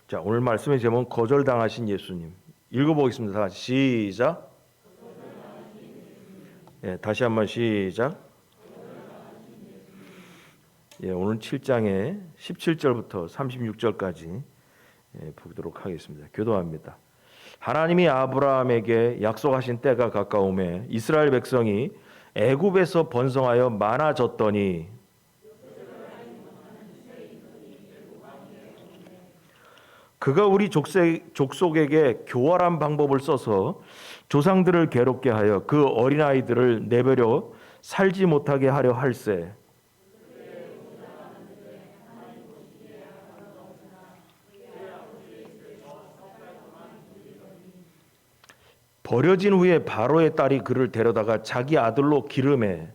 자, 오늘 말씀의 제목은 거절당하신 예수님. 읽어보겠습니다. 다 같이 시작. 예, 다시 한번 시작. 예, 오늘 7장의 17절부터 36절까지 보도록 하겠습니다. 교도합니다. 하나님이 아브라함에게 약속하신 때가 가까우매 이스라엘 백성이 애굽에서 번성하여 많아졌더니 그가 우리 족속에게 교활한 방법을 써서 조상들을 괴롭게 하여 그 어린아이들을 내버려 살지 못하게 하려 할세. 버려진 후에 바로의 딸이 그를 데려다가 자기 아들로 기르매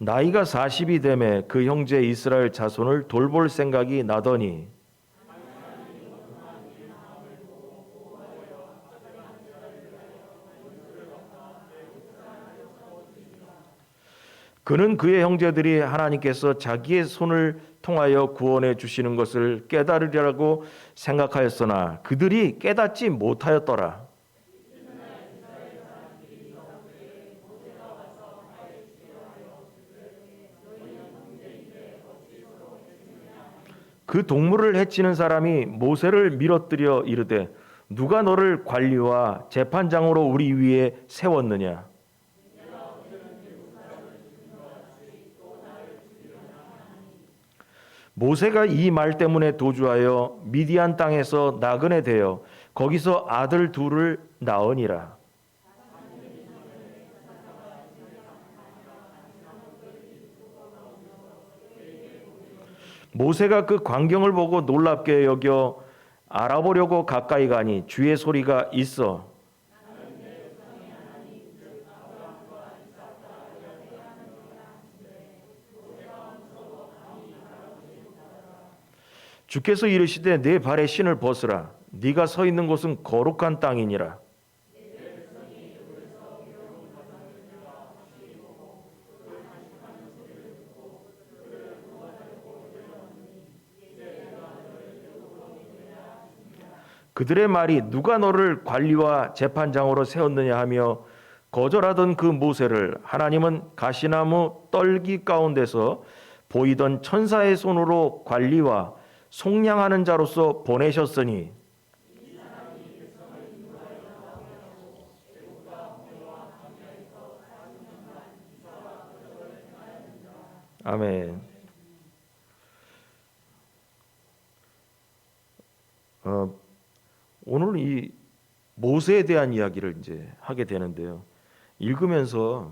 나이가 40이 되매 그 형제 이스라엘 자손을 돌볼 생각이 나더니 그는 그의 형제들이 하나님께서 자기의 손을 통하여 구원해 주시는 것을 깨달으리라고 생각하였으나 그들이 깨닫지 못하였더라. 그 동물을 해치는 사람이 모세를 밀어뜨려 이르되 누가 너를 관리와 재판장으로 우리 위에 세웠느냐. 모세가 이 말 때문에 도주하여 미디안 땅에서 나그네 되어 거기서 아들 둘을 낳으니라. 모세가 그 광경을 보고 놀랍게 여겨 알아보려고 가까이 가니 주의 소리가 있어 주께서 이르시되 내 발에 신을 벗으라. 네가 서 있는 곳은 거룩한 땅이니라. 그들의 말이 누가 너를 관리와 재판장으로 세웠느냐 하며 거절하던 그 모세를 하나님은 가시나무 떨기 가운데서 보이던 천사의 손으로 관리와 속량하는 자로서 보내셨으니 아멘. 오늘 이 모세에 대한 이야기를 이제 하게 되는데요. 읽으면서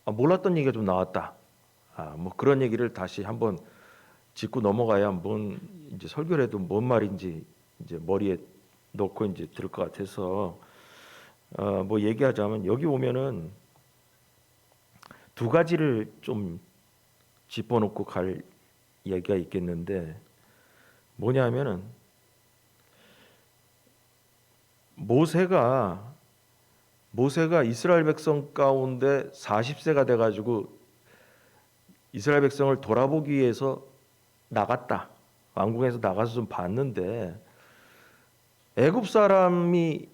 몰랐던 얘기가 좀 나왔다. 뭐 그런 얘기를 다시 한번 짚고 넘어가야 한번 이제 설교를 해도 뭔 말인지 이제 머리에 넣고 이제 들을 것 같아서 뭐 얘기하자면 여기 오면은 두 가지를 좀 짚어놓고 갈 얘기가 있겠는데 뭐냐면은 모세가 이스라엘 백성 가운데 40세가 돼가지고 이스라엘 백성을 돌아보기 위해서 나갔다. 왕궁에서 나가서 좀 봤는데 애굽 사람이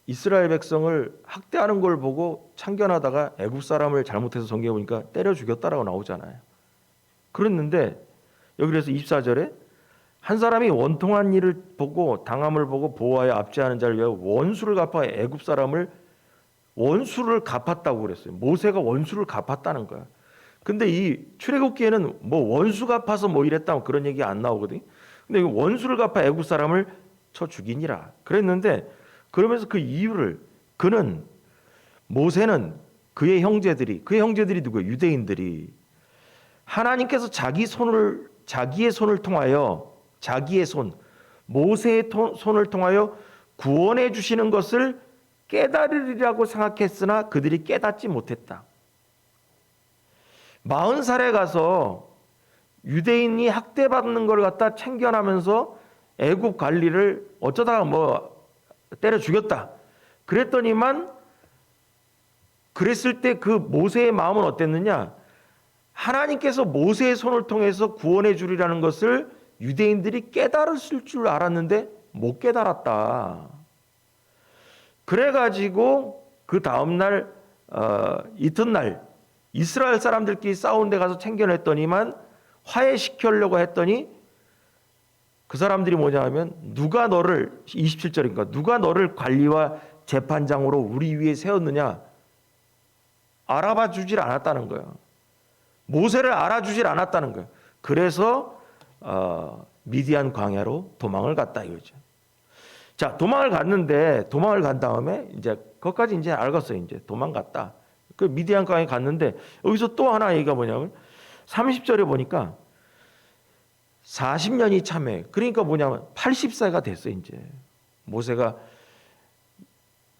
이스라엘 백성을 학대하는 걸 보고 참견하다가 애굽 사람을 잘못해서 성경에 보니까 때려 죽였다라고 나오잖아요. 그랬는데 여기 그래서 24절에 한 사람이 원통한 일을 보고 당함을 보고 보호하여 압제하는 자를 위하여 원수를 갚아 애굽 사람을 원수를 갚았다고 그랬어요. 모세가 원수를 갚았다는 거야. 근데 이 출애굽기에는 뭐 원수 갚아서 뭐 이랬다 그런 얘기 안 나오거든요. 근데 원수를 갚아 애굽 사람을 쳐 죽이니라 그랬는데 그러면서 그 이유를 모세는 그의 형제들이 누구예요? 유대인들이 하나님께서 자기의 손을 통하여 모세의 손을 통하여 구원해 주시는 것을 깨달으리라고 생각했으나 그들이 깨닫지 못했다. 40살에 가서 유대인이 학대받는 걸 갖다 참견하면서 애굽 관리를 어쩌다가 뭐 때려 죽였다. 그랬더니만 그랬을 때 그 모세의 마음은 어땠느냐? 하나님께서 모세의 손을 통해서 구원해 주리라는 것을 유대인들이 깨달았을 줄 알았는데 못 깨달았다. 그래가지고 그 다음날 이튿날 이스라엘 사람들끼리 싸우는 데 가서 챙겨냈더니만 화해시키려고 했더니 그 사람들이 뭐냐 하면 누가 너를 27절인가 누가 너를 관리와 재판장으로 우리 위에 세웠느냐 알아봐 주질 않았다는 거예요. 모세를 알아주질 않았다는 거예요. 그래서 미디안 광야로 도망을 갔다 이거죠. 자, 도망을 간 다음에 이제 거기까지 이제 알겠어요. 이제 도망갔다. 그 미디안 광야에 갔는데 여기서 또 하나 얘기가 뭐냐면 30절에 보니까 40년이 참해. 그러니까 뭐냐면 80세가 됐어 이제. 모세가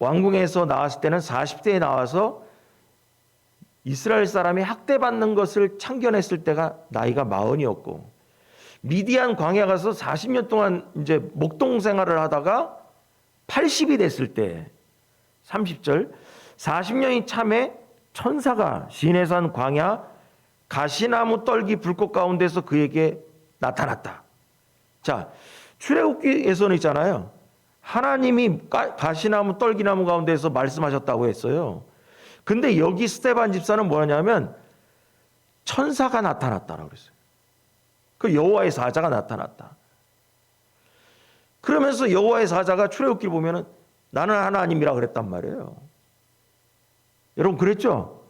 왕궁에서 나왔을 때는 40세에 나와서 이스라엘 사람이 학대받는 것을 참견했을 때가 나이가 40이었고 미디안 광야 가서 40년 동안 이제 목동 생활을 하다가 80이 됐을 때 30절 40년이 참에 천사가 시내산 광야 가시나무 떨기 불꽃 가운데서 그에게 나타났다. 자, 출애굽기에서는 있잖아요. 하나님이 가시나무 떨기나무 가운데서 말씀하셨다고 했어요. 근데 여기 스데반 집사는 뭐냐면 천사가 나타났다라고 그랬어요. 그 여호와의 사자가 나타났다. 그러면서 여호와의 사자가 출애굽기를 보면은 나는 하나님이라 그랬단 말이에요. 여러분 그랬죠?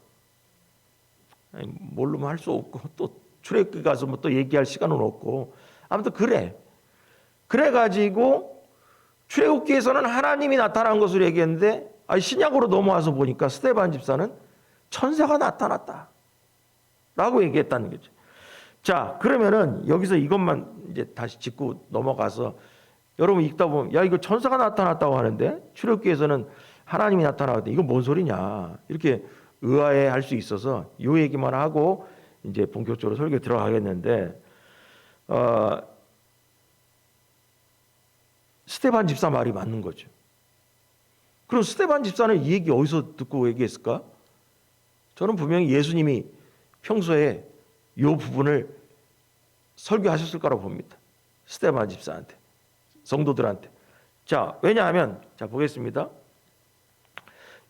모르면 할 수 없고 또 출애굽기 가서 뭐 또 얘기할 시간은 없고 아무튼 그래가지고 출애굽기에서는 하나님이 나타난 것으로 얘기했는데 신약으로 넘어와서 보니까 스데반 집사는 천사가 나타났다 라고 얘기했다는 거죠. 자, 그러면은 여기서 이것만 이제 다시 짚고 넘어가서 여러분 읽다 보면 야 이거 천사가 나타났다고 하는데 출애굽기에서는 하나님이 나타나는데 이건 뭔 소리냐 이렇게 의아해할 수 있어서 이 얘기만 하고 이제 본격적으로 설교 들어가겠는데 스데반 집사 말이 맞는 거죠. 그럼 스데반 집사는 이 얘기 어디서 듣고 얘기했을까? 저는 분명히 예수님이 평소에 이 부분을 설교하셨을 거라고 봅니다. 스데반 집사한테, 성도들한테. 자, 왜냐하면 자 보겠습니다.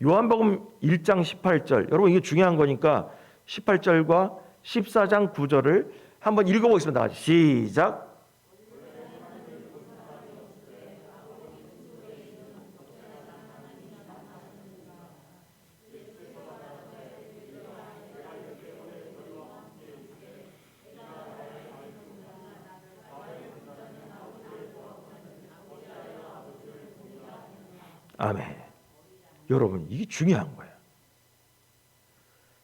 요한복음 1장 18절. 여러분 이게 중요한 거니까 18절과 14장 9절을 한번 읽어보겠습니다. 시작. 아멘. 여러분 이게 중요한 거예요.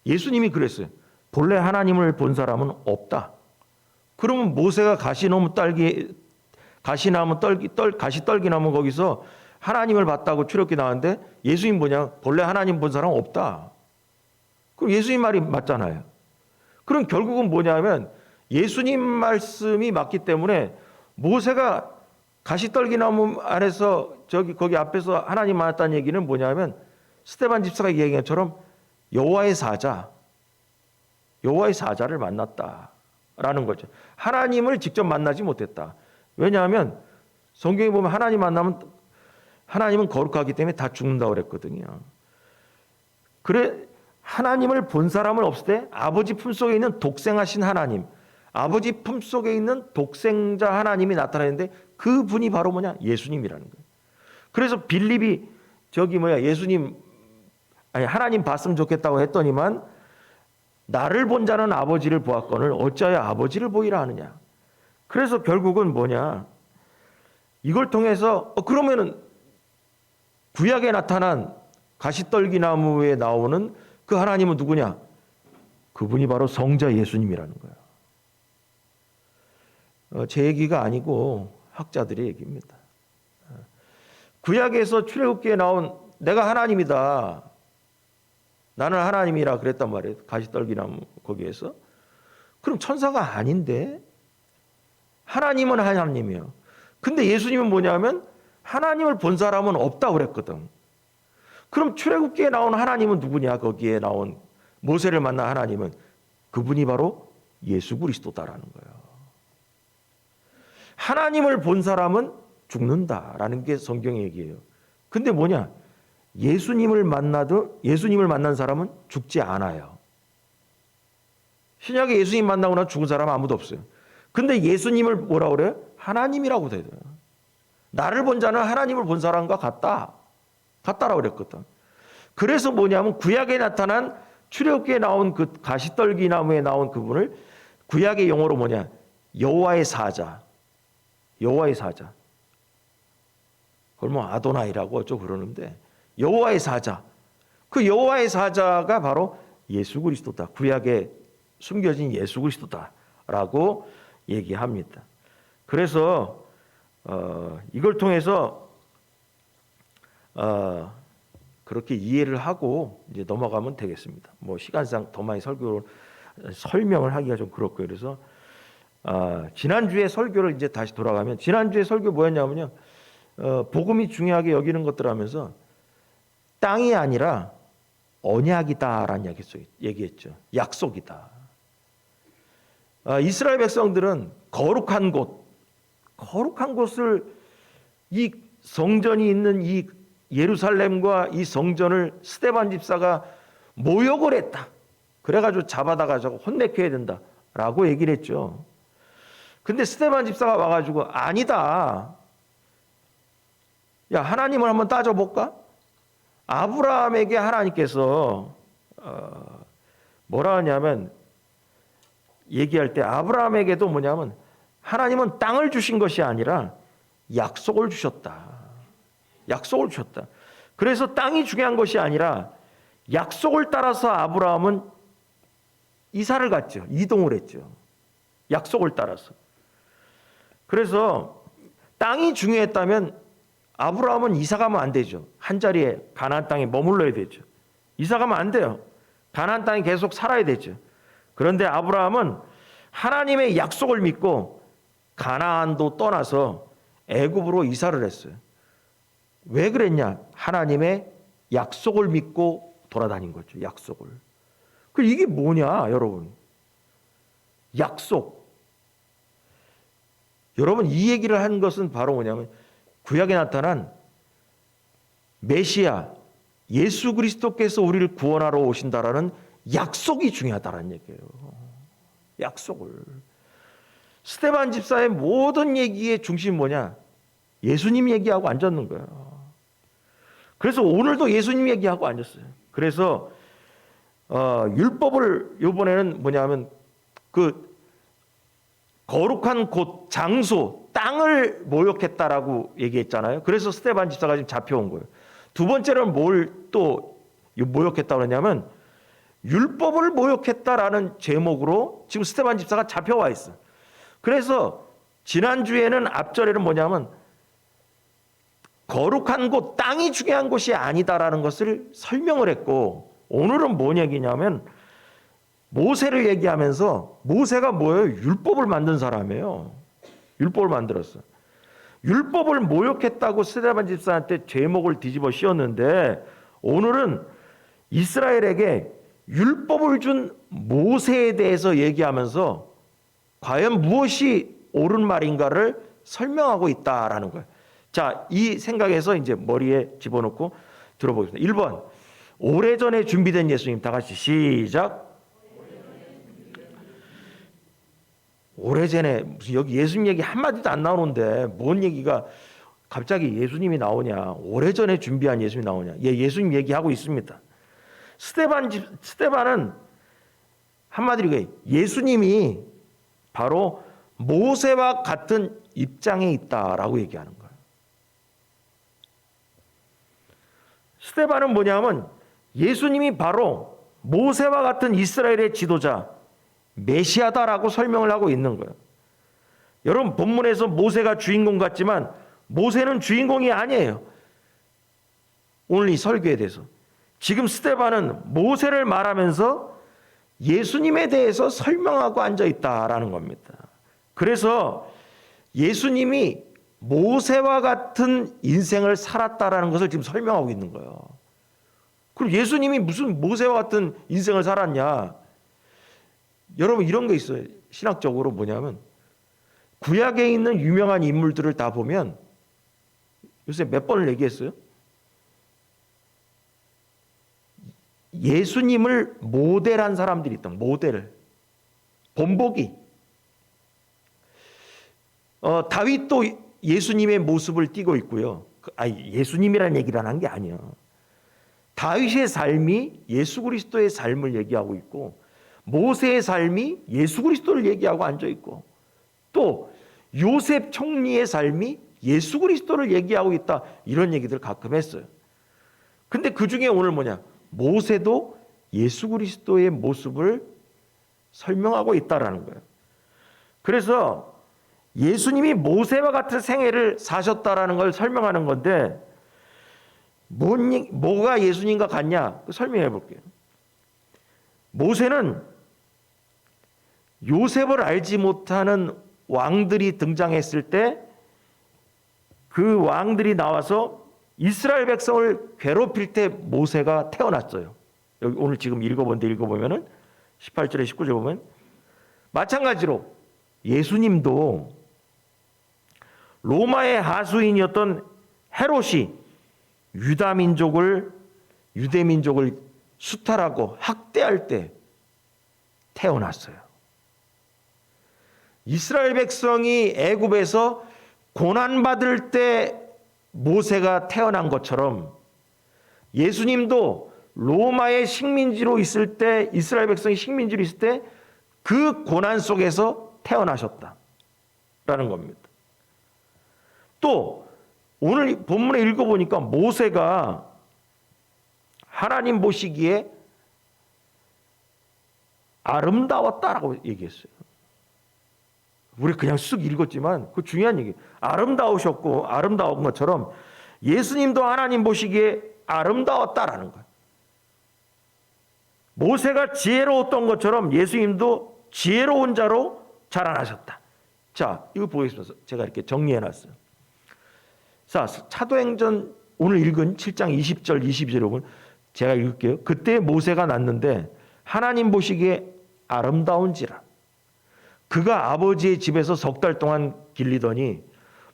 예수님이 그랬어요. 본래 하나님을 본 사람은 없다. 그러면 모세가 가시나무 떨기나무 거기서 하나님을 봤다고 출애굽기 나왔는데 예수님 뭐냐? 본래 하나님 본 사람 없다. 그럼 예수님 말이 맞잖아요. 그럼 결국은 뭐냐면 예수님 말씀이 맞기 때문에 모세가 가시떨기나무 안에서 거기 앞에서 하나님 만났다는 얘기는 뭐냐면 스데반 집사가 얘기한 것처럼 여호와의 사자를 만났다라는 거죠. 하나님을 직접 만나지 못했다. 왜냐하면 성경에 보면 하나님 만나면 하나님은 거룩하기 때문에 다 죽는다고 그랬거든요. 그래 하나님을 본 사람은 없을 때 아버지 품속에 있는 독생하신 하나님, 아버지 품속에 있는 독생자 하나님이 나타나는데 그분이 바로 뭐냐? 예수님이라는 거예요. 그래서 빌립이 하나님 봤으면 좋겠다고 했더니만 나를 본 자는 아버지를 보았거늘 어찌하여 아버지를 보이라 하느냐. 그래서 결국은 뭐냐? 이걸 통해서 그러면은 구약에 나타난 가시떨기나무에 나오는 그 하나님은 누구냐? 그분이 바로 성자 예수님이라는 거예요. 제 얘기가 아니고 학자들의 얘기입니다. 구약에서 출애굽기에 나온 내가 하나님이다. 나는 하나님이라 그랬단 말이에요. 가시떨기나무 거기에서. 그럼 천사가 아닌데 하나님은 하나님이에요. 근데 예수님은 뭐냐면 하나님을 본 사람은 없다고 그랬거든. 그럼 출애굽기에 나온 하나님은 누구냐? 거기에 나온 모세를 만난 하나님은 그분이 바로 예수 그리스도다라는 거예요. 하나님을 본 사람은 죽는다라는 게 성경의 얘기예요. 근데 뭐냐? 예수님을 만난 사람은 죽지 않아요. 신약에 예수님 만나고 나 죽은 사람은 아무도 없어요. 근데 예수님을 뭐라 그래요? 하나님이라고 돼요. 나를 본 자는 하나님을 본 사람과 같다라고 그랬거든. 그래서 뭐냐면 구약에 나타난 출애굽기에 나온 그 가시떨기 나무에 나온 그분을 구약의 용어로 뭐냐? 여호와의 사자. 그걸 뭐 아도나이라고 어쩌고 그러는데 여호와의 사자. 그 여호와의 사자가 바로 예수 그리스도다. 구약에 숨겨진 예수 그리스도다라고 얘기합니다. 그래서 이걸 통해서 그렇게 이해를 하고 이제 넘어가면 되겠습니다. 뭐 시간상 더 많이 설명을 하기가 좀 그렇고요. 그래서 지난주에 설교를 이제 다시 돌아가면 지난주에 설교 뭐였냐면요. 복음이 중요하게 여기는 것들 하면서 땅이 아니라 언약이다라는 얘기했죠. 약속이다. 이스라엘 백성들은 거룩한 곳을 이 성전이 있는 이 예루살렘과 이 성전을 스데반 집사가 모욕을 했다. 그래가지고 잡아다가 혼내켜야 된다라고 얘기를 했죠. 근데 스데반 집사가 와가지고 아니다. 야, 하나님을 한번 따져볼까? 아브라함에게 하나님께서 뭐라 하냐면 얘기할 때 아브라함에게도 뭐냐면 하나님은 땅을 주신 것이 아니라 약속을 주셨다. 그래서 땅이 중요한 것이 아니라 약속을 따라서 아브라함은 이사를 갔죠. 이동을 했죠. 약속을 따라서. 그래서 땅이 중요했다면 아브라함은 이사 가면 안 되죠. 한 자리에 가나안 땅에 머물러야 되죠. 이사 가면 안 돼요. 가나안 땅에 계속 살아야 되죠. 그런데 아브라함은 하나님의 약속을 믿고 가나안도 떠나서 애굽으로 이사를 했어요. 왜 그랬냐? 하나님의 약속을 믿고 돌아다닌 거죠. 약속을. 이게 뭐냐, 여러분? 약속. 여러분, 이 얘기를 한 것은 바로 뭐냐면 구약에 나타난 메시아 예수 그리스도께서 우리를 구원하러 오신다라는 약속이 중요하다는 얘기예요. 약속을. 스데반 집사의 모든 얘기의 중심이 뭐냐? 예수님 얘기하고 앉았는 거예요. 그래서 오늘도 예수님 얘기하고 앉았어요. 그래서 율법을 이번에는 뭐냐면 그 거룩한 곳, 장소, 땅을 모욕했다라고 얘기했잖아요. 그래서 스데반 집사가 지금 잡혀온 거예요. 두 번째로는 뭘 또 모욕했다고 그러냐면 율법을 모욕했다라는 제목으로 지금 스데반 집사가 잡혀와 있어요. 그래서 지난주에는 앞절에는 뭐냐면 거룩한 곳, 땅이 중요한 곳이 아니다라는 것을 설명을 했고 오늘은 뭔 얘기냐면 모세를 얘기하면서 모세가 뭐예요? 율법을 만든 사람이에요. 율법을 만들었어. 율법을 모욕했다고 스데반 집사한테 제목을 뒤집어 씌웠는데 오늘은 이스라엘에게 율법을 준 모세에 대해서 얘기하면서 과연 무엇이 옳은 말인가를 설명하고 있다라는 거예요. 자, 이 생각에서 이제 머리에 집어넣고 들어보겠습니다. 1번, 오래전에 준비된 예수님. 다 같이 시작. 오래전에 무슨 여기 예수님 얘기 한마디도 안 나오는데 뭔 얘기가 갑자기 예수님이 나오냐. 오래전에 준비한 예수님이 나오냐. 예수님 얘기하고 있습니다. 스데반은 한마디로 예수님이 바로 모세와 같은 입장에 있다라고 얘기하는 거예요. 스데반은 뭐냐면 예수님이 바로 모세와 같은 이스라엘의 지도자 메시아다라고 설명을 하고 있는 거예요. 여러분 본문에서 모세가 주인공 같지만 모세는 주인공이 아니에요. 오늘 이 설교에 대해서 지금 스데반은 모세를 말하면서 예수님에 대해서 설명하고 앉아있다라는 겁니다. 그래서 예수님이 모세와 같은 인생을 살았다라는 것을 지금 설명하고 있는 거예요. 그럼 예수님이 무슨 모세와 같은 인생을 살았냐? 여러분 이런 거 있어요. 신학적으로 뭐냐면 구약에 있는 유명한 인물들을 다 보면 요새 몇 번을 얘기했어요. 예수님을 모델한 사람들이 있다. 모델을. 본보기. 다윗도 예수님의 모습을 띠고 있고요. 예수님이라는 얘기를 하는 게 아니야. 다윗의 삶이 예수 그리스도의 삶을 얘기하고 있고 모세의 삶이 예수 그리스도를 얘기하고 앉아 있고 또 요셉 총리의 삶이 예수 그리스도를 얘기하고 있다. 이런 얘기들 가끔 했어요. 근데 그 중에 오늘 뭐냐? 모세도 예수 그리스도의 모습을 설명하고 있다라는 거예요. 그래서 예수님이 모세와 같은 생애를 사셨다라는 걸 설명하는 건데 뭐가 예수님과 같냐? 설명해 볼게요. 모세는 요셉을 알지 못하는 왕들이 등장했을 때 그 왕들이 나와서 이스라엘 백성을 괴롭힐 때 모세가 태어났어요. 여기 오늘 지금 읽어보면은 18절에 19절 보면 마찬가지로 예수님도 로마의 하수인이었던 헤롯이 유대민족을 수탈하고 학대할 때 태어났어요. 이스라엘 백성이 애굽에서 고난받을 때 모세가 태어난 것처럼 예수님도 로마의 식민지로 있을 때 이스라엘 백성이 식민지로 있을 때 그 고난 속에서 태어나셨다라는 겁니다. 또 오늘 본문에 읽어보니까 모세가 하나님 보시기에 아름다웠다라고 얘기했어요. 우리 그냥 쓱 읽었지만 그 중요한 얘기. 아름다우셨고 아름다운 것처럼 예수님도 하나님 보시기에 아름다웠다라는 거예요. 모세가 지혜로웠던 것처럼 예수님도 지혜로운 자로 자라나셨다. 자, 이거 보겠습니다. 제가 이렇게 정리해놨어요. 자, 사도행전 오늘 읽은 7장 20절 22절에 보면 제가 읽을게요. 그때 모세가 났는데 하나님 보시기에 아름다운지라. 그가 아버지의 집에서 3달 동안 길리더니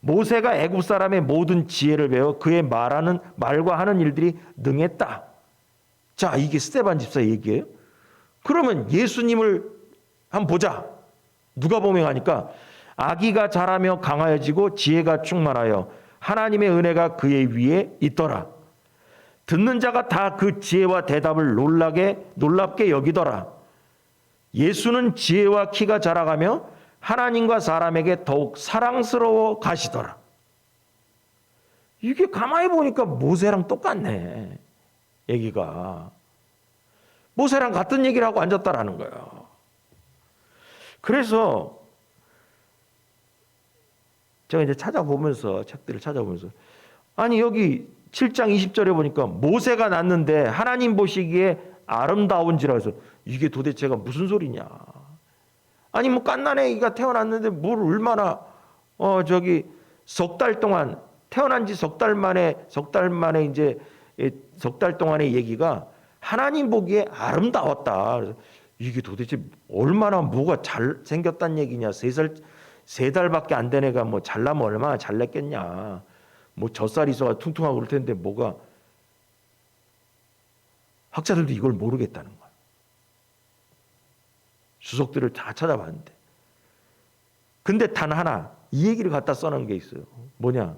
모세가 애굽 사람의 모든 지혜를 배워 그의 말과 하는 일들이 능했다. 자, 이게 스데반 집사 얘기예요. 그러면 예수님을 한번 보자. 누가 보명하니까 아기가 자라며 강하여지고 지혜가 충만하여 하나님의 은혜가 그의 위에 있더라. 듣는 자가 다 그 지혜와 대답을 놀랍게 여기더라. 예수는 지혜와 키가 자라가며 하나님과 사람에게 더욱 사랑스러워 가시더라. 이게 가만히 보니까 모세랑 똑같네. 얘기가. 모세랑 같은 얘기를 하고 앉았다라는 거예요. 그래서 제가 이제 책들을 찾아보면서 아니 여기 7장 20절에 보니까 모세가 낳는데 하나님 보시기에 아름다운지라 해서 이게 도대체가 무슨 소리냐. 아니 뭐 갓난 애기가 태어났는데 뭘 얼마나 3달 동안 태어난 지 3달 만에 이제 3달 동안의 얘기가 하나님 보기에 아름다웠다. 그래서 이게 도대체 얼마나 뭐가 잘 생겼다는 얘기냐. 3달밖에 안 된 애가 뭐 잘나면 얼마나 잘났겠냐. 뭐 젖살 있어가 퉁퉁하고 그럴 텐데 뭐가. 학자들도 이걸 모르겠다는 거야. 주석들을 다 찾아봤는데. 근데 단 하나 이 얘기를 갖다 써놓은 게 있어요. 뭐냐.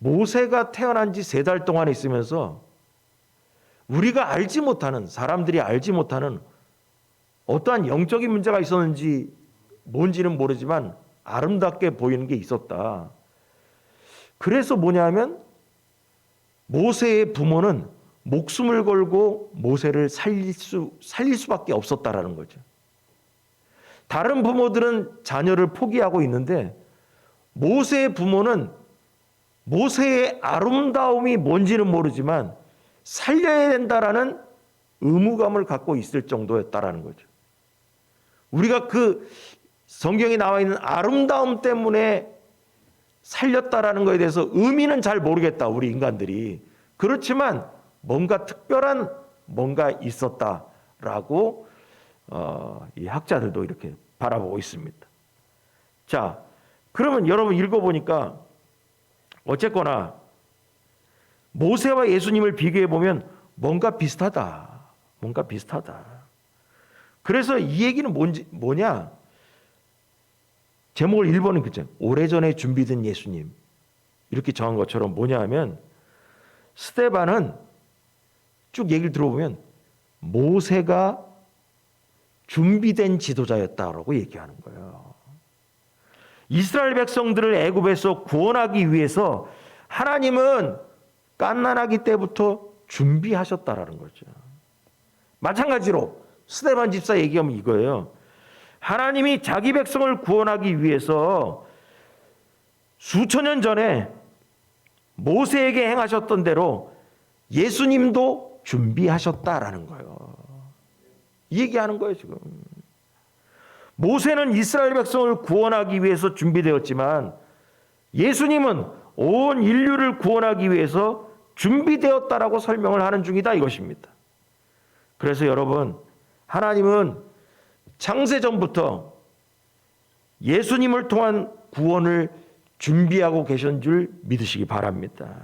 모세가 태어난 지 3달 동안 있으면서 우리가 알지 못하는, 사람들이 알지 못하는 어떠한 영적인 문제가 있었는지 뭔지는 모르지만 아름답게 보이는 게 있었다. 그래서 뭐냐면 모세의 부모는 목숨을 걸고 모세를 살릴 수밖에 없었다라는 거죠. 다른 부모들은 자녀를 포기하고 있는데 모세의 부모는 모세의 아름다움이 뭔지는 모르지만 살려야 된다라는 의무감을 갖고 있을 정도였다라는 거죠. 우리가 그 성경에 나와 있는 아름다움 때문에 살렸다라는 것에 대해서 의미는 잘 모르겠다, 우리 인간들이. 그렇지만 뭔가 특별한 뭔가 있었다라고 이 학자들도 이렇게 바라보고 있습니다. 자, 그러면 여러분 읽어보니까 어쨌거나 모세와 예수님을 비교해 보면 뭔가 비슷하다. 뭔가 비슷하다. 그래서 이 얘기는 뭐냐? 제목을 1번은 그죠. 오래전에 준비된 예수님. 이렇게 정한 것처럼 뭐냐 하면 스데반은 쭉 얘기를 들어보면 모세가 준비된 지도자였다라고 얘기하는 거예요. 이스라엘 백성들을 애굽에서 구원하기 위해서 하나님은 갓난아기 때부터 준비하셨다라는 거죠. 마찬가지로 스데반 집사 얘기하면 이거예요. 하나님이 자기 백성을 구원하기 위해서 수천 년 전에 모세에게 행하셨던 대로 예수님도 준비하셨다라는 거예요. 이 얘기하는 거예요, 지금. 모세는 이스라엘 백성을 구원하기 위해서 준비되었지만 예수님은 온 인류를 구원하기 위해서 준비되었다라고 설명을 하는 중이다 이것입니다. 그래서 여러분, 하나님은 창세전부터 예수님을 통한 구원을 준비하고 계신 줄 믿으시기 바랍니다.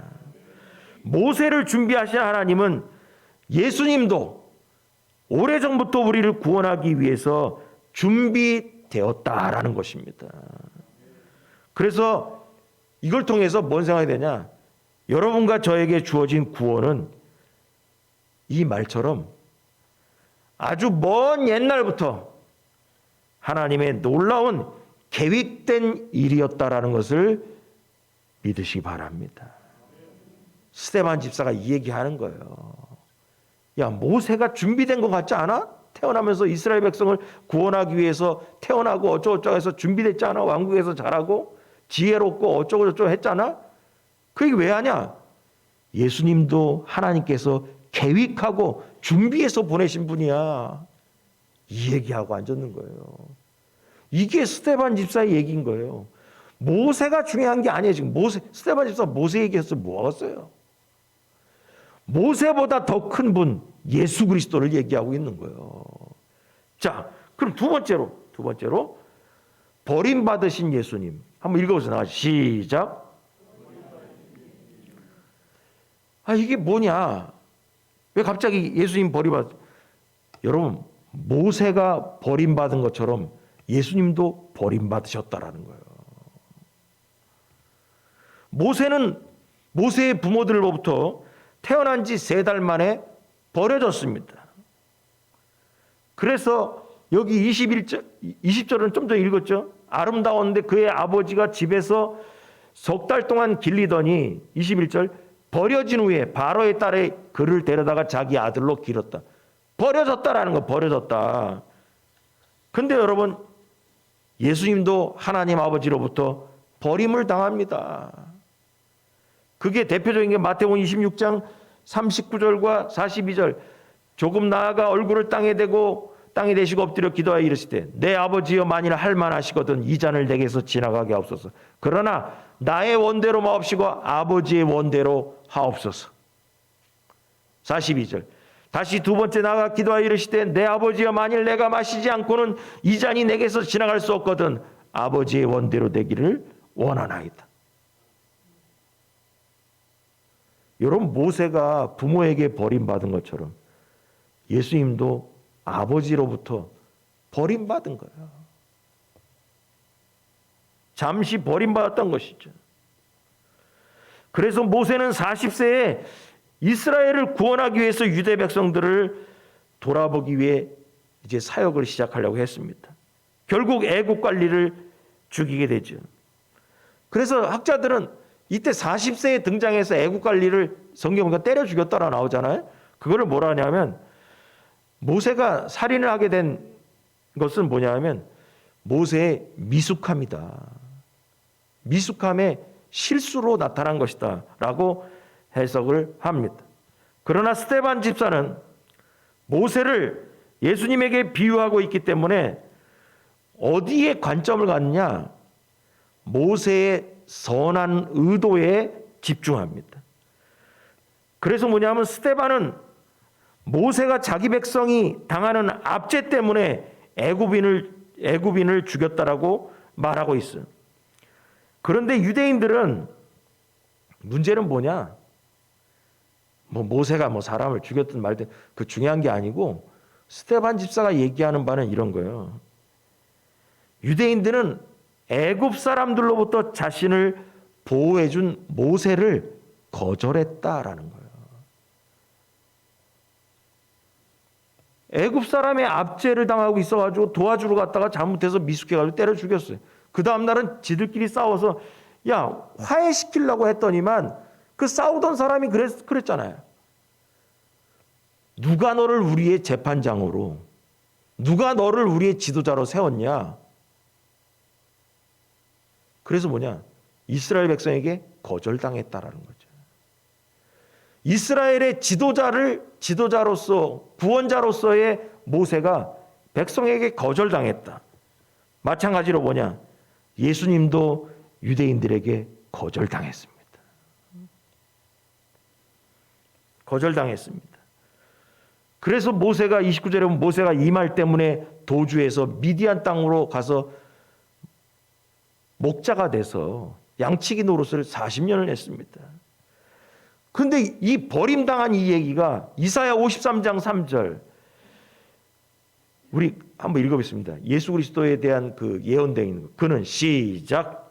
모세를 준비하신 하나님은 예수님도 오래전부터 우리를 구원하기 위해서 준비되었다라는 것입니다. 그래서 이걸 통해서 뭔 생각이 되냐? 여러분과 저에게 주어진 구원은 이 말처럼 아주 먼 옛날부터 하나님의 놀라운 계획된 일이었다라는 것을 믿으시기 바랍니다. 스데반 집사가 이 얘기하는 거예요. 야, 모세가 준비된 것 같지 않아? 태어나면서 이스라엘 백성을 구원하기 위해서 태어나고 어쩌고저쩌고 해서 준비됐지 않아? 왕국에서 자라고 지혜롭고 어쩌고저쩌고 했잖아? 그 얘기 왜 하냐? 예수님도 하나님께서 계획하고 준비해서 보내신 분이야. 이 얘기하고 앉았는 거예요. 이게 스데반 집사의 얘기인 거예요. 모세가 중요한 게 아니에요. 지금 스데반 집사 모세 얘기했어요. 뭐 하겠어요? 모세보다 더 큰 분 예수 그리스도를 얘기하고 있는 거예요. 자, 그럼 두 번째로 버림받으신 예수님 한번 읽어보세요. 시작. 이게 뭐냐? 왜 갑자기 예수님 여러분, 모세가 버림받은 것처럼 예수님도 버림받으셨다라는 거예요. 모세는 모세의 부모들로부터 태어난 지 3달 만에 버려졌습니다. 그래서 여기 20절은 좀 전에 읽었죠. 아름다웠는데 그의 아버지가 집에서 3달 동안 길리더니 21절 버려진 후에 바로의 딸이 그를 데려다가 자기 아들로 기렸다. 버려졌다라는 거, 버려졌다. 근데 여러분, 예수님도 하나님 아버지로부터 버림을 당합니다. 그게 대표적인 게 마태복음 26장 39절과 42절. 조금 나아가 얼굴을 땅에 대시고 엎드려 기도하여 이르시되 내 아버지여 만일 할만하시거든 이 잔을 내게서 지나가게 하옵소서. 그러나 나의 원대로 마옵시고 아버지의 원대로 하옵소서. 42절. 다시 두 번째 나아가 기도하여 이르시되 내 아버지여 만일 내가 마시지 않고는 이 잔이 내게서 지나갈 수 없거든 아버지의 원대로 되기를 원하나이다. 여러분, 모세가 부모에게 버림받은 것처럼 예수님도 아버지로부터 버림받은 거예요. 잠시 버림받았던 것이죠. 그래서 모세는 40세에 이스라엘을 구원하기 위해서 유대 백성들을 돌아보기 위해 이제 사역을 시작하려고 했습니다. 결국 애국 관리를 죽이게 되죠. 그래서 학자들은 이때 40세에 등장해서 애국 관리를 성경 보니까 때려 죽였다라 나오잖아요. 그거를 뭐라 하냐면 모세가 살인을 하게 된 것은 뭐냐면 모세의 미숙함이다. 미숙함의 실수로 나타난 것이다 라고 해석을 합니다. 그러나 스데반 집사는 모세를 예수님에게 비유하고 있기 때문에 어디에 관점을 갖느냐? 모세의 선한 의도에 집중합니다. 그래서 뭐냐면 스데반은 모세가 자기 백성이 당하는 압제 때문에 애굽인을 죽였다라고 말하고 있어요. 그런데 유대인들은 문제는 뭐냐? 모세가 사람을 죽였든 말든 그 중요한 게 아니고 스데반 집사가 얘기하는 바는 이런 거예요. 유대인들은 애굽 사람들로부터 자신을 보호해 준 모세를 거절했다라는 거예요. 애굽 사람의 압제를 당하고 있어가지고 도와주러 갔다가 잘못해서 미숙해가지고 때려 죽였어요. 그 다음 날은 지들끼리 싸워서 야 화해시키려고 했더니만 그 싸우던 사람이 그랬잖아요. 누가 너를 우리의 재판장으로, 누가 너를 우리의 지도자로 세웠냐? 그래서 이스라엘 백성에게 거절당했다라는 거죠. 이스라엘의 지도자로서 구원자로서의 모세가 백성에게 거절당했다. 마찬가지로 예수님도 유대인들에게 거절당했습니다. 거절당했습니다. 그래서 모세가 29절에 보면 모세가 이 말 때문에 도주해서 미디안 땅으로 가서 목자가 돼서 양치기 노릇을 40년을 했습니다. 그런데 이 버림당한 이 얘기가 이사야 53장 3절 우리 한번 읽어보겠습니다. 예수 그리스도에 대한 그 예언되어 있는 거. 그는 시작.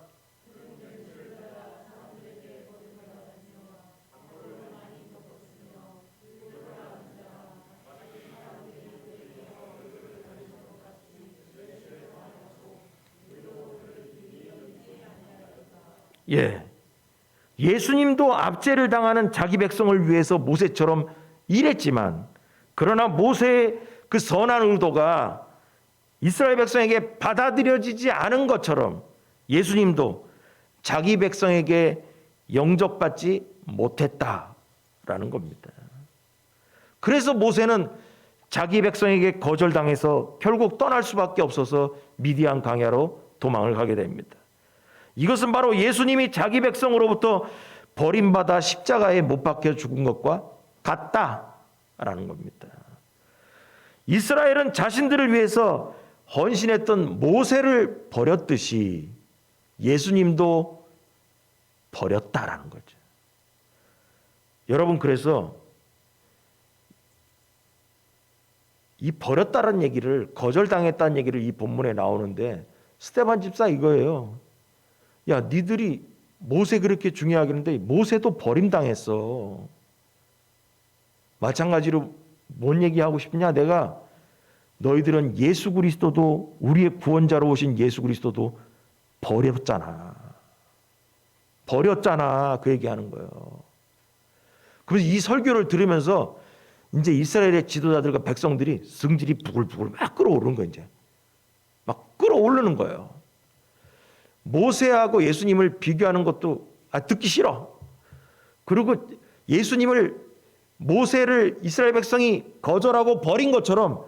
예수님도 압제를 당하는 자기 백성을 위해서 모세처럼 일했지만 그러나 모세의 그 선한 의도가 이스라엘 백성에게 받아들여지지 않은 것처럼 예수님도 자기 백성에게 영접받지 못했다라는 겁니다. 그래서 모세는 자기 백성에게 거절당해서 결국 떠날 수밖에 없어서 미디안 광야로 도망을 가게 됩니다. 이것은 바로 예수님이 자기 백성으로부터 버림받아 십자가에 못 박혀 죽은 것과 같다라는 겁니다. 이스라엘은 자신들을 위해서 헌신했던 모세를 버렸듯이 예수님도 버렸다라는 거죠. 여러분, 그래서 이 버렸다는 얘기를, 거절당했다는 얘기를 이 본문에 나오는데 스데반 집사 이거예요. 야, 니들이 모세 그렇게 중요하게 했는데 모세도 버림당했어. 마찬가지로 뭔 얘기하고 싶냐? 내가 너희들은 예수 그리스도도, 우리의 구원자로 오신 예수 그리스도도 버렸잖아. 그 얘기하는 거예요. 그래서 이 설교를 들으면서 이제 이스라엘의 지도자들과 백성들이 성질이 부글부글 막 끓어오르는 거예요. 이제 막 끓어오르는 거예요. 모세하고 예수님을 비교하는 것도 듣기 싫어. 그리고 모세를 이스라엘 백성이 거절하고 버린 것처럼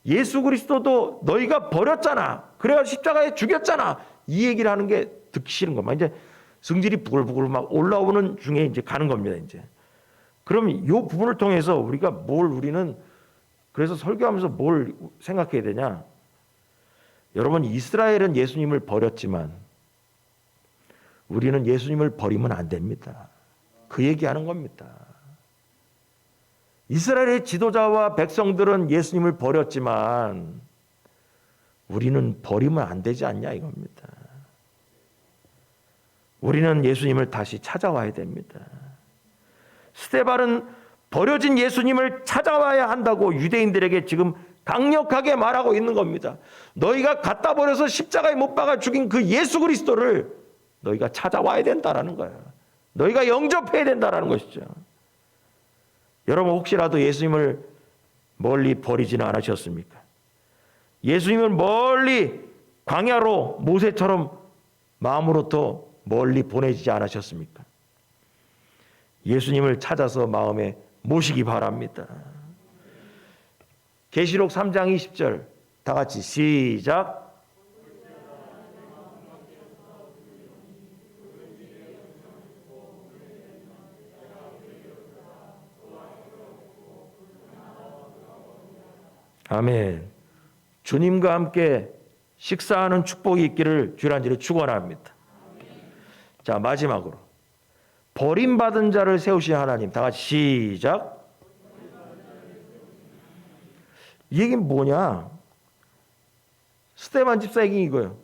예수 그리스도도 너희가 버렸잖아. 그래야 십자가에 죽였잖아. 이 얘기를 하는 게 듣기 싫은 겁니다. 이제 성질이 부글부글 막 올라오는 중에 이제 가는 겁니다. 이제. 그럼 이 부분을 통해서 우리는 그래서 설교하면서 뭘 생각해야 되냐? 여러분, 이스라엘은 예수님을 버렸지만 우리는 예수님을 버리면 안 됩니다. 그 얘기하는 겁니다. 이스라엘의 지도자와 백성들은 예수님을 버렸지만 우리는 버리면 안 되지 않냐 이겁니다. 우리는 예수님을 다시 찾아와야 됩니다. 스데반은 버려진 예수님을 찾아와야 한다고 유대인들에게 지금 강력하게 말하고 있는 겁니다. 너희가 갖다 버려서 십자가에 못 박아 죽인 그 예수 그리스도를 너희가 찾아와야 된다라는 거예요. 너희가 영접해야 된다라는 것이죠. 여러분, 혹시라도 예수님을 멀리 버리지는 않으셨습니까? 예수님을 멀리 광야로 모세처럼 마음으로부터 멀리 보내지 않으셨습니까? 예수님을 찾아서 마음에 모시기 바랍니다. 계시록 3장 20절 다 같이 시작. 아멘. 주님과 함께 식사하는 축복이 있기를 주란지로 축원합니다. 자, 마지막으로 버림받은 자를 세우신 하나님. 다 같이 시작. 이 얘기는 뭐냐? 스데반 집사 얘기 이거예요.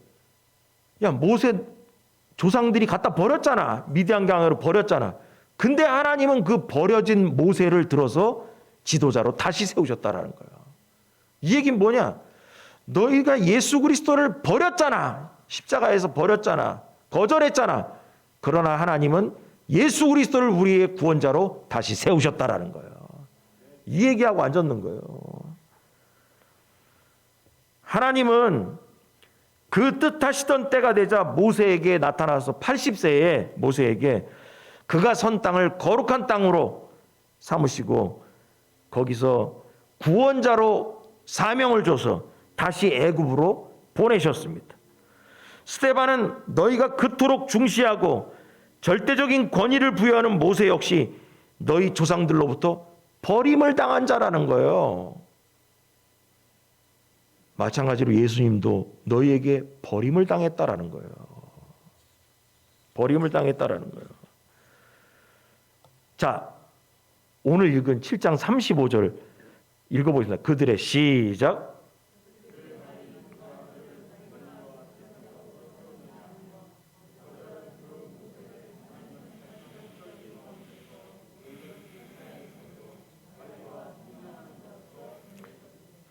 야, 모세 조상들이 갖다 버렸잖아. 미디안 강으로 버렸잖아. 근데 하나님은 그 버려진 모세를 들어서 지도자로 다시 세우셨다라는 거예요. 이 얘기는 뭐냐? 너희가 예수 그리스도를 버렸잖아. 십자가에서 버렸잖아. 거절했잖아. 그러나 하나님은 예수 그리스도를 우리의 구원자로 다시 세우셨다라는 거예요. 이 얘기하고 앉았는 거예요. 하나님은 그 뜻하시던 때가 되자 모세에게 나타나서 80세에 모세에게 그가 선 땅을 거룩한 땅으로 삼으시고 거기서 구원자로 사명을 줘서 다시 애굽으로 보내셨습니다. 스데반은 너희가 그토록 중시하고 절대적인 권위를 부여하는 모세 역시 너희 조상들로부터 버림을 당한 자라는 거예요. 마찬가지로 예수님도 너희에게 버림을 당했다라는 거예요. 버림을 당했다라는 거예요. 자, 오늘 읽은 7장 35절 읽어보겠습니다. 그들의 시작.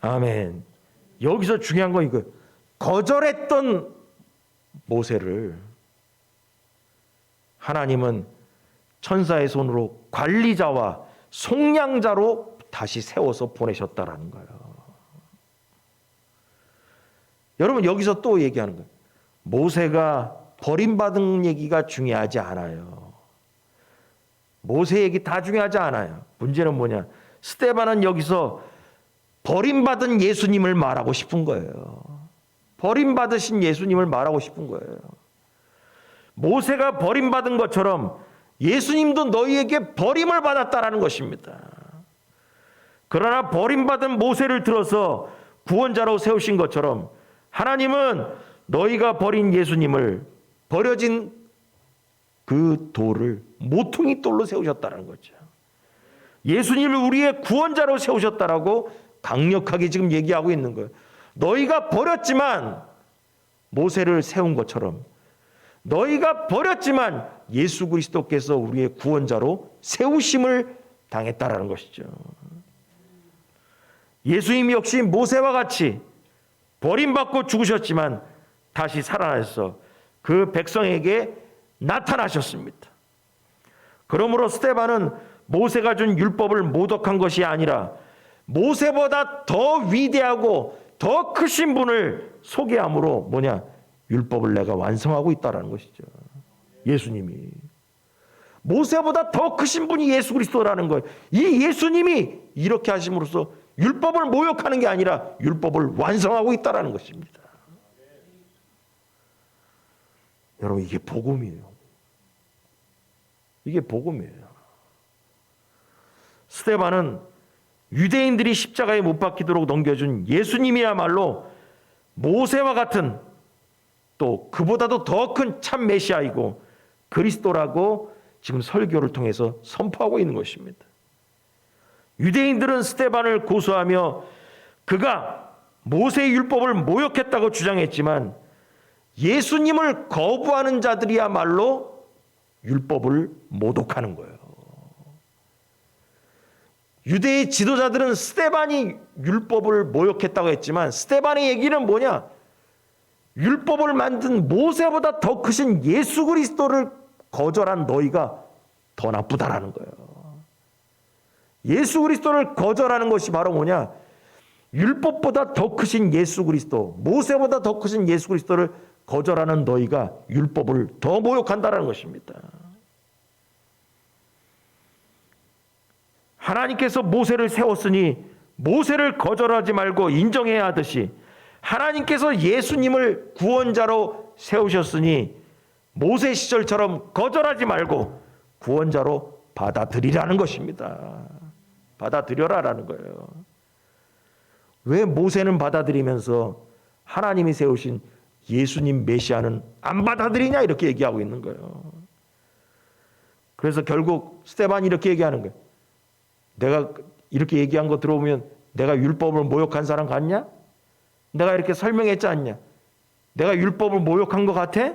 아멘. 여기서 중요한 건 이거. 거절했던 모세를 하나님은 천사의 손으로 관리자와 속량자로 다시 세워서 보내셨다라는 거예요. 여러분 여기서 또 얘기하는 거예요. 모세가 버림받은 얘기가 중요하지 않아요. 모세 얘기 다 중요하지 않아요. 문제는 뭐냐? 스데반은 여기서 버림받은 예수님을 말하고 싶은 거예요. 버림받으신 예수님을 말하고 싶은 거예요. 모세가 버림받은 것처럼 예수님도 너희에게 버림을 받았다라는 것입니다. 그러나 버림받은 모세를 들어서 구원자로 세우신 것처럼 하나님은 너희가 버린 예수님을 버려진 그 돌을 모퉁이 돌로 세우셨다는 거죠. 예수님을 우리의 구원자로 세우셨다라고 강력하게 지금 얘기하고 있는 거예요. 너희가 버렸지만 모세를 세운 것처럼 너희가 버렸지만 예수 그리스도께서 우리의 구원자로 세우심을 당했다라는 것이죠. 예수님 역시 모세와 같이 버림받고 죽으셨지만 다시 살아나셔서 그 백성에게 나타나셨습니다. 그러므로 스데반은 모세가 준 율법을 모독한 것이 아니라 모세보다 더 위대하고 더 크신 분을 소개함으로 뭐냐? 율법을 내가 완성하고 있다는 것이죠. 예수님이. 모세보다 더 크신 분이 예수 그리스도라는 거예요. 이 예수님이 이렇게 하심으로써 율법을 모욕하는 게 아니라 율법을 완성하고 있다는 것입니다. 여러분 이게 복음이에요. 이게 복음이에요. 스데반은 유대인들이 십자가에 못 박히도록 넘겨준 예수님이야말로 모세와 같은 또 그보다도 더 큰 참 메시아이고 그리스도라고 지금 설교를 통해서 선포하고 있는 것입니다. 유대인들은 스데반을 고소하며 그가 모세의 율법을 모욕했다고 주장했지만 예수님을 거부하는 자들이야말로 율법을 모독하는 거예요. 유대의 지도자들은 스데반이 율법을 모욕했다고 했지만 스데반의 얘기는 뭐냐? 율법을 만든 모세보다 더 크신 예수 그리스도를 거절한 너희가 더 나쁘다라는 거예요. 예수 그리스도를 거절하는 것이 바로 뭐냐? 율법보다 더 크신 예수 그리스도, 모세보다 더 크신 예수 그리스도를 거절하는 너희가 율법을 더 모욕한다는 것입니다. 하나님께서 모세를 세웠으니 모세를 거절하지 말고 인정해야 하듯이 하나님께서 예수님을 구원자로 세우셨으니 모세 시절처럼 거절하지 말고 구원자로 받아들이라는 것입니다. 받아들여라라는 거예요. 왜 모세는 받아들이면서 하나님이 세우신 예수님 메시아는 안 받아들이냐 이렇게 얘기하고 있는 거예요. 그래서 결국 스데반이 이렇게 얘기하는 거예요. 내가 이렇게 얘기한 거 들어보면 내가 율법을 모욕한 사람 같냐? 내가 이렇게 설명했지 않냐? 내가 율법을 모욕한 것 같아?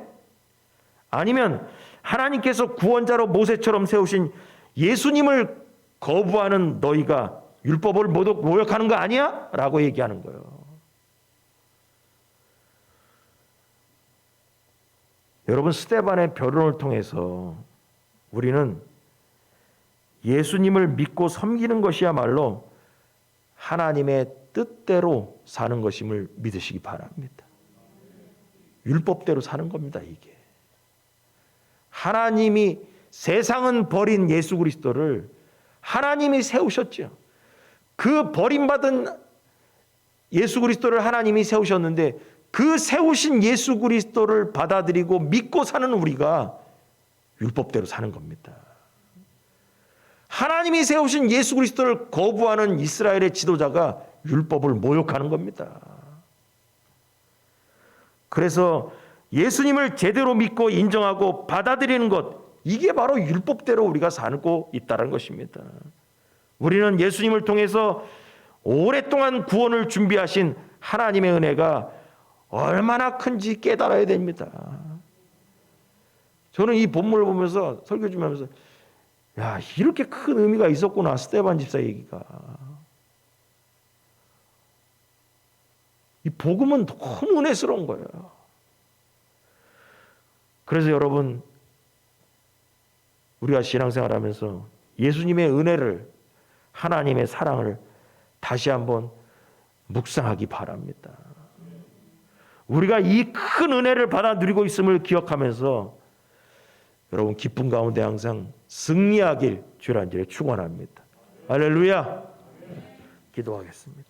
아니면 하나님께서 구원자로 모세처럼 세우신 예수님을 거부하는 너희가 율법을 모욕하는 거 아니야? 라고 얘기하는 거예요. 여러분, 스데반의 변론을 통해서 우리는 예수님을 믿고 섬기는 것이야말로 하나님의 뜻대로 사는 것임을 믿으시기 바랍니다. 율법대로 사는 겁니다, 이게. 하나님이 세상은 버린 예수 그리스도를 하나님이 세우셨죠. 그 버림받은 예수 그리스도를 하나님이 세우셨는데 그 세우신 예수 그리스도를 받아들이고 믿고 사는 우리가 율법대로 사는 겁니다. 하나님이 세우신 예수 그리스도를 거부하는 이스라엘의 지도자가 율법을 모욕하는 겁니다. 그래서 예수님을 제대로 믿고 인정하고 받아들이는 것, 이게 바로 율법대로 우리가 살고 있다는 것입니다. 우리는 예수님을 통해서 오랫동안 구원을 준비하신 하나님의 은혜가 얼마나 큰지 깨달아야 됩니다. 저는 이 본문을 보면서 설교 좀 하면서 야, 이렇게 큰 의미가 있었구나, 스데반 집사 얘기가. 이 복음은 너무 은혜스러운 거예요. 그래서 여러분, 우리가 신앙생활하면서 예수님의 은혜를, 하나님의 사랑을 다시 한번 묵상하기 바랍니다. 우리가 이 큰 은혜를 받아 누리고 있음을 기억하면서 여러분 기쁨 가운데 항상 승리하길 주를 간절히 축원합니다. 할렐루야. 기도하겠습니다.